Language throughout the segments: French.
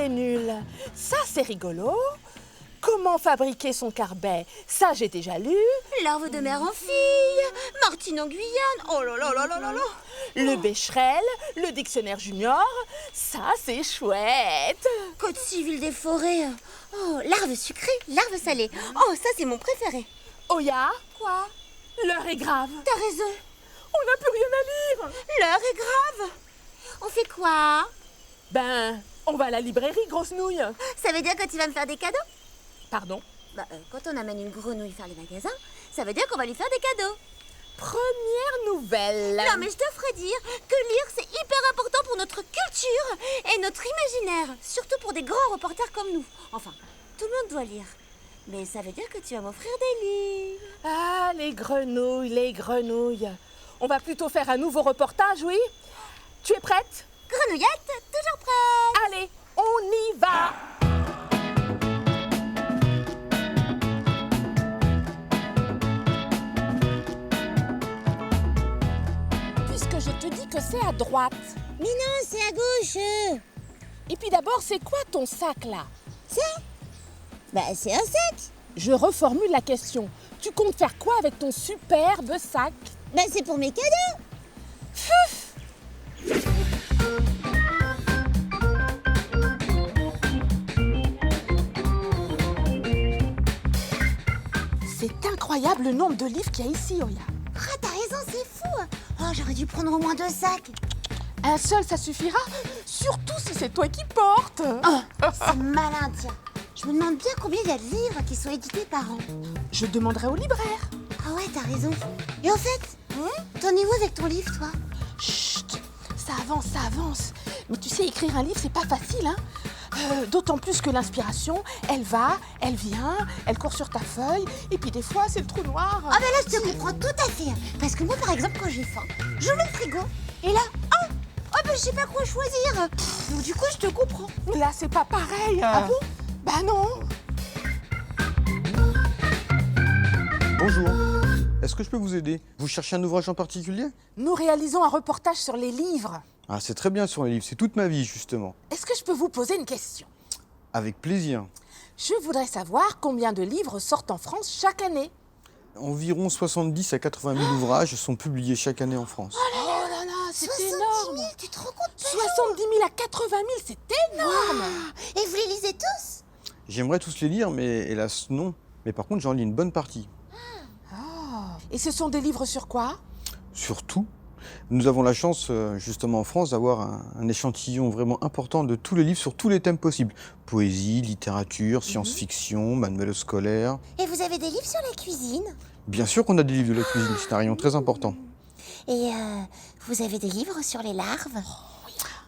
c'est nul. Ça, c'est rigolo. Comment fabriquer son carbet? Ça, j'ai déjà lu. Larve de mer en fille, Martine en Guyane. Oh là là là là là là. Le Becherel, le dictionnaire junior. Ça, c'est chouette. Code civil des forêts. Oh, larve sucrée, larve salée. Oh, ça, c'est mon préféré. Oya, Quoi? l'heure est grave. T'as raison. On n'a plus rien à lire. L'heure est grave. On fait quoi? Ben, on va à la librairie, grosse nouille. Ça veut dire que tu vas me faire des cadeaux? Pardon? Quand on amène une grenouille faire les magasins, ça veut dire qu'on va lui faire des cadeaux. Première nouvelle. Non, mais je te ferai dire que lire, c'est hyper important pour notre culture et notre imaginaire. Surtout pour des grands reporters comme nous. Enfin, tout le monde doit lire. Mais ça veut dire que tu vas m'offrir des livres. Ah, les grenouilles, les grenouilles. On va plutôt faire un nouveau reportage, oui? Tu es prête? Grenouillette, toujours prête. Allez, on y va! Puisque je te dis que c'est à droite. Mais non, c'est à gauche. Et puis d'abord, c'est quoi ton sac là? Ça? C'est un sac. Je reformule la question. Tu comptes faire quoi avec ton superbe sac? C'est pour mes cadeaux. C'est incroyable le nombre de livres qu'il y a ici, Oya. Ah, t'as raison, c'est fou. Oh, j'aurais dû prendre au moins 2 sacs. Un seul, ça suffira? Surtout si c'est toi qui portes. C'est malin, tiens. Je me demande bien combien il y a de livres qui sont édités par an. Je demanderai au libraire. Ah ouais, t'as raison. Et au fait, t'en es où avec ton livre, toi? Chut, ça avance, ça avance. Mais tu sais, écrire un livre, c'est pas facile, hein. D'autant plus que l'inspiration, elle va, elle vient, elle court sur ta feuille, et puis des fois, c'est le trou noir. Ah là, je te comprends tout à fait. Parce que moi, par exemple, quand j'ai faim, j'ouvre le frigo, et là, je sais pas quoi choisir. Donc du coup, je te comprends. Là, c'est pas pareil. Ah bon? Bah non. Bonjour, est-ce que je peux vous aider? Vous cherchez un ouvrage en particulier? Nous réalisons un reportage sur les livres. Ah, c'est très bien sur les livres, c'est toute ma vie justement. Est-ce que je peux vous poser une question? Avec plaisir. Je voudrais savoir combien de livres sortent en France chaque année. Environ 70 à 80 000 ouvrages sont publiés chaque année en France. Oh là là, c'est 70 énorme. 000, tu te rends compte? 70 000 à 80 000, c'est énorme. Et vous les lisez tous? J'aimerais tous les lire, mais hélas non. Mais par contre, j'en lis une bonne partie. Et ce sont des livres sur quoi? Surtout, nous avons la chance, justement en France, d'avoir un échantillon vraiment important de tous les livres sur tous les thèmes possibles. Poésie, littérature, science-fiction, manuels scolaires. Et vous avez des livres sur la cuisine? Bien sûr qu'on a des livres de la cuisine, c'est un rayon très important. Et vous avez des livres sur les larves?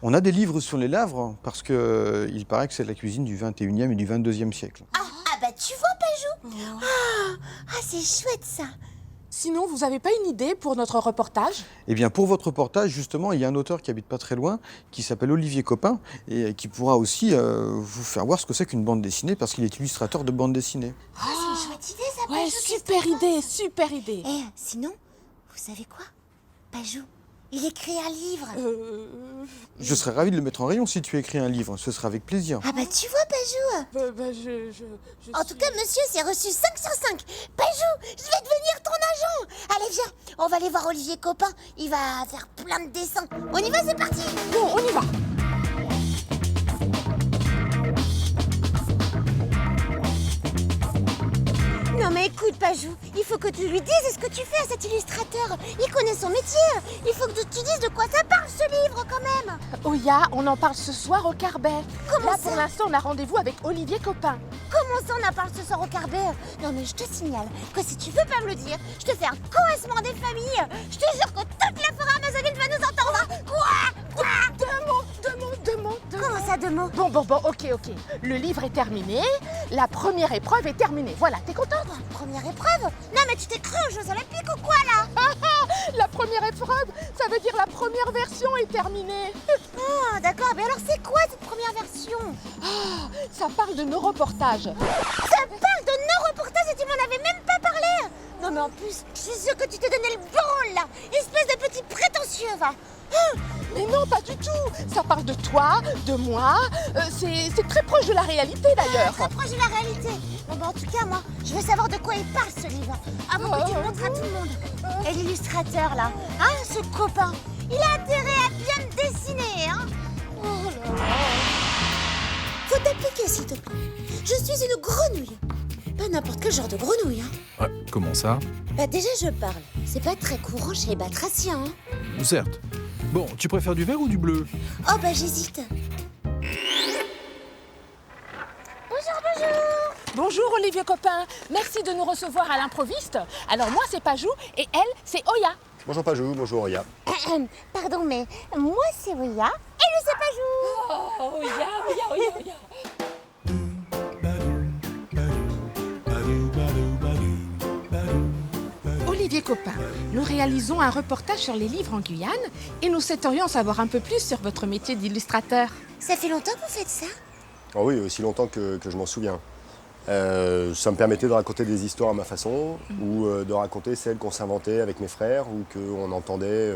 On a des livres sur les larves parce que il paraît que c'est de la cuisine du 21e et du 22e siècle. Tu vois, Pajou? C'est chouette, ça. Sinon, vous n'avez pas une idée pour notre reportage? Eh bien, pour votre reportage, justement, il y a un auteur qui habite pas très loin, qui s'appelle Olivier Copin, et qui pourra aussi vous faire voir ce que c'est qu'une bande dessinée, parce qu'il est illustrateur de bande dessinée. C'est une chouette idée, ça, Ouais, Pajou. super idée, super idée. Et sinon, vous savez quoi? Pajou, il écrit un livre. Je serais ravi de le mettre en rayon si tu écris un livre, ce sera avec plaisir. Tu vois, Pajou? En tout cas, monsieur s'est reçu 5 sur 5. Pajou, je vais devenir ton agent. Allez, viens, on va aller voir Olivier Copin. Il va faire plein de dessins. On y va, c'est parti. Bon, on y va. Non mais écoute, Pajou, il faut que tu lui dises ce que tu fais à cet illustrateur. Il connaît son métier. Il faut que tu dises de quoi ça parle, ce livre, quand même. Oya, on en parle ce soir au Carbet. Comment Là, ça? pour l'instant, on a rendez-vous avec Olivier Copin. Comment ça, on en parle ce soir au Carbet? Non mais je te signale que si tu veux pas me le dire, je te fais un coincement des familles. Je te jure que toute la forêt amazonienne va nous entendre. Quoi? Deux mots. Comment ça, 2 mots? Bon, ok. Le livre est terminé, la première épreuve est terminée. Voilà, t'es contente? Première épreuve? Non mais tu t'es cru aux Jeux Olympiques ou quoi, là? La première épreuve, ça veut dire la première version est terminée. Ah, d'accord, mais alors c'est quoi cette première version? Ça parle de nos reportages. Ça parle de nos reportages et tu m'en avais même pas parlé. Non mais en plus, je suis sûre que tu t'es donné le bon rôle, là. Espèce de petit prétentieux, va. Mais non, pas du tout. Ça parle de toi, de moi. C'est très proche de la réalité d'ailleurs. Très proche de la réalité. Bon, bah, en tout cas, moi, je veux savoir de quoi il parle, ce livre. Avant que tu le montres à tout le monde. Et l'illustrateur, là, hein, ce copain, il a intérêt à bien me dessiner, hein. Oh là là. Faut t'appliquer, s'il te plaît. Je suis une grenouille. Pas n'importe quel genre de grenouille, hein. Comment ça? Bah, déjà, je parle. C'est pas très courant chez les batraciens, hein. Certes. Bon, tu préfères du vert ou du bleu? Oh, bah, j'hésite. Bonjour. Bonjour Olivier Copain. Merci de nous recevoir à l'improviste. Alors moi c'est Pajou et elle c'est Oya. Bonjour Pajou, bonjour Oya. Pardon, mais moi, c'est Oya. Et lui, c'est Pajou. Oh Oya. Olivier Copain, nous réalisons un reportage sur les livres en Guyane et nous souhaiterions savoir un peu plus sur votre métier d'illustrateur. Ça fait longtemps que vous faites ça? Oh oui, aussi longtemps que je m'en souviens. Ça me permettait de raconter des histoires à ma façon, ou de raconter celles qu'on s'inventait avec mes frères, ou qu'on entendait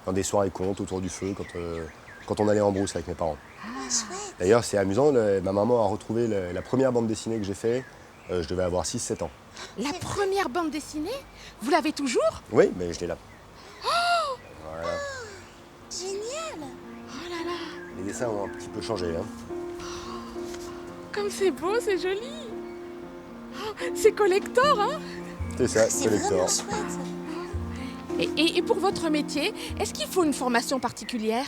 dans des soirées contes autour du feu quand on allait en brousse avec mes parents. Ah, chouette. D'ailleurs, c'est amusant, ma maman a retrouvé la première bande dessinée que j'ai faite, je devais avoir 6-7 ans. La première bande dessinée, vous l'avez toujours? Oui, mais je l'ai là. Voilà. Génial. Oh là là, Les dessins ont un petit peu changé. Hein. comme c'est beau, c'est joli. Oh, c'est collector, hein? C'est ça, C'est vraiment collector. chouette. Et pour votre métier, est-ce qu'il faut une formation particulière?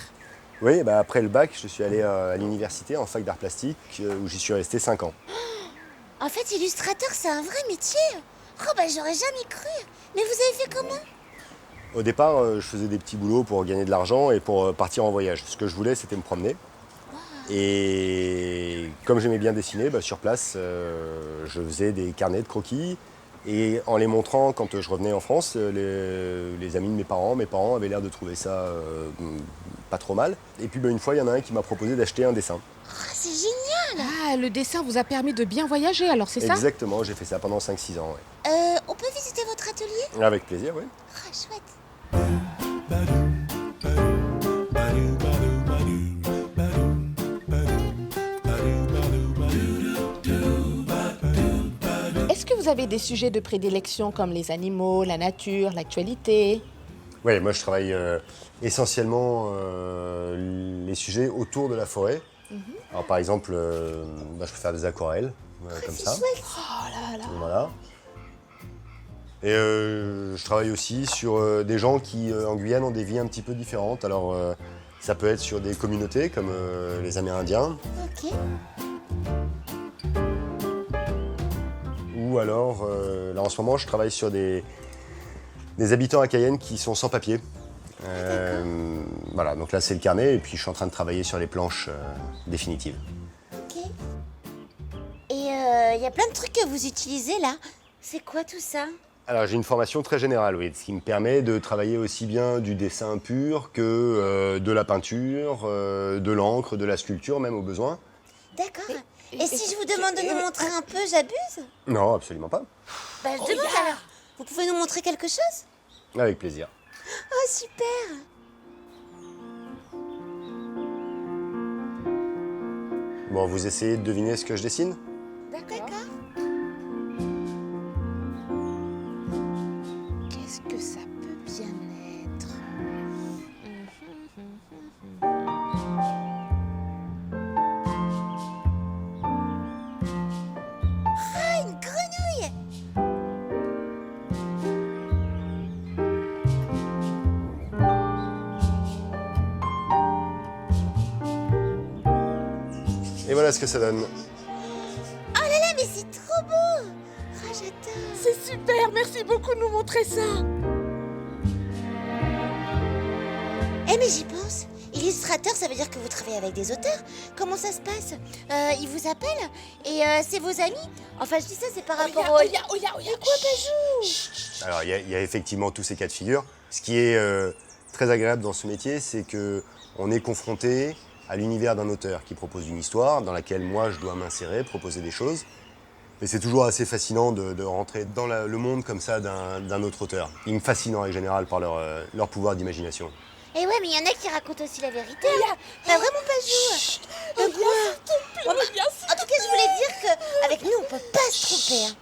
Oui, bah après le bac, je suis allé à l'université en fac d'art plastique, où j'y suis resté 5 ans. En fait, illustrateur, c'est un vrai métier. Oh, bah, j'aurais jamais cru. Mais vous avez fait comment? Au départ, je faisais des petits boulots pour gagner de l'argent et pour partir en voyage. Ce que je voulais, c'était me promener. Et comme j'aimais bien dessiner, bah, sur place, je faisais des carnets de croquis. Et en les montrant, quand je revenais en France, les amis de mes parents avaient l'air de trouver ça pas trop mal. Et puis bah, une fois, il y en a un qui m'a proposé d'acheter un dessin. Oh, c'est génial. Ah, le dessin vous a permis de bien voyager, alors c'est ça? Exactement, j'ai fait ça pendant 5-6 ans. Ouais. On peut visiter votre atelier? Avec plaisir, oui. Oh, chouette. Est-ce que vous avez des sujets de prédilection comme les animaux, la nature, l'actualité? Oui, moi je travaille essentiellement les sujets autour de la forêt. Alors par exemple, je peux faire des aquarelles, comme C'est ça. chouette. Voilà. Et je travaille aussi sur des gens qui, en Guyane, ont des vies un petit peu différentes. Alors, ça peut être sur des communautés comme les Amérindiens, Ok. ou alors, là en ce moment, je travaille sur des habitants à Cayenne qui sont sans papier. Voilà, donc là c'est le carnet, et puis je suis en train de travailler sur les planches définitives. Ok. Et il y a plein de trucs que vous utilisez là. C'est quoi tout ça? Alors j'ai une formation très générale, oui, ce qui me permet de travailler aussi bien du dessin pur que de la peinture, de l'encre, de la sculpture même au besoin. D'accord. Et si je vous demande de nous montrer un peu, j'abuse? Non, absolument pas. Bah, je demande alors. Vous pouvez nous montrer quelque chose? Avec plaisir. Oh, super. Bon, vous essayez de deviner ce que je dessine? D'accord. Qu'est-ce que ça peut bien être? Ah, une grenouille. Et voilà ce que ça donne. Oh là là, mais c'est trop beau. Ah, j'adore. C'est super, merci beaucoup de nous montrer ça. Eh, mais j'y pense. Illustrateur, ça veut dire que vous travaillez avec des auteurs. Comment ça se passe? Ils vous appellent? Et c'est vos amis? Enfin, je dis ça, c'est par rapport au... Oya. Quoi, Pajou? Alors, il y a effectivement tous ces cas de figure. Ce qui est très agréable dans ce métier, c'est que on est confronté à l'univers d'un auteur qui propose une histoire dans laquelle moi, je dois m'insérer, proposer des choses. Mais c'est toujours assez fascinant de rentrer dans le monde comme ça d'un autre auteur. Ils me fascinent en règle générale par leur pouvoir d'imagination. Et ouais, mais il y en a qui racontent aussi la vérité. T'as vraiment pas joué. De quoi? En tout cas, je voulais dire qu'avec nous, on peut pas se tromper. Hein.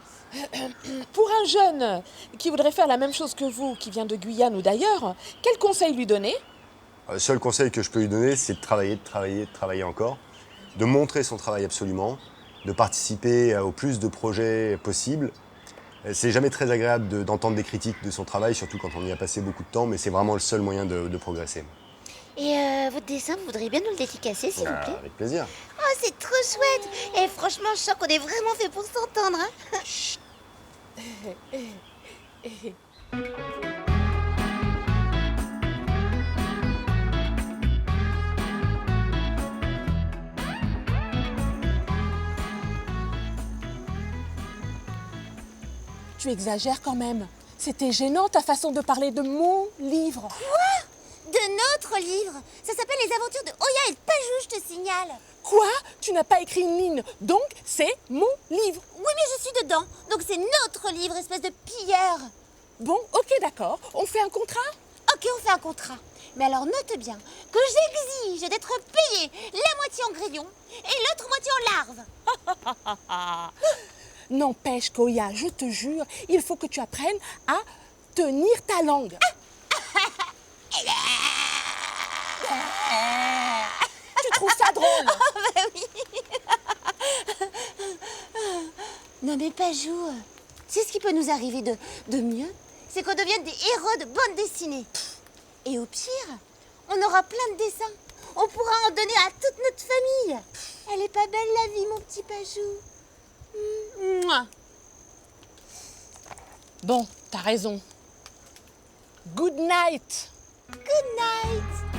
Pour un jeune qui voudrait faire la même chose que vous, qui vient de Guyane ou d'ailleurs, quel conseil lui donner? Le seul conseil que je peux lui donner, c'est de travailler encore, de montrer son travail absolument, de participer au plus de projets possibles. C'est jamais très agréable d'entendre des critiques de son travail, surtout quand on y a passé beaucoup de temps, mais c'est vraiment le seul moyen de progresser. Et votre dessin, vous voudriez bien nous le dédicacer, s'il vous plaît? Avec plaisir. Oh, c'est trop chouette. Et franchement, je sens qu'on est vraiment fait pour s'entendre. Hein. Tu exagères quand même. C'était gênant ta façon de parler de mon livre. De notre livre. Ça s'appelle Les aventures de Oya et de Pajou, je te signale. Quoi? Tu n'as pas écrit une ligne, donc c'est mon livre. Oui, mais je suis dedans. Donc c'est notre livre, espèce de pilleur. Bon, ok, d'accord. On fait un contrat? Ok, on fait un contrat. Mais alors note bien que j'exige d'être payé la moitié en grillon et l'autre moitié en larve. N'empêche, Koya, je te jure, il faut que tu apprennes à tenir ta langue. Tu trouves ça drôle? Bah oui. Non mais Pajou, c'est ce qui peut nous arriver de mieux, c'est qu'on devienne des héros de bande dessinée. Et au pire, on aura plein de dessins. On pourra en donner à toute notre famille. Elle est pas belle la vie, mon petit Pajou. Mouah. Bon, t'as raison. Good night. Good night.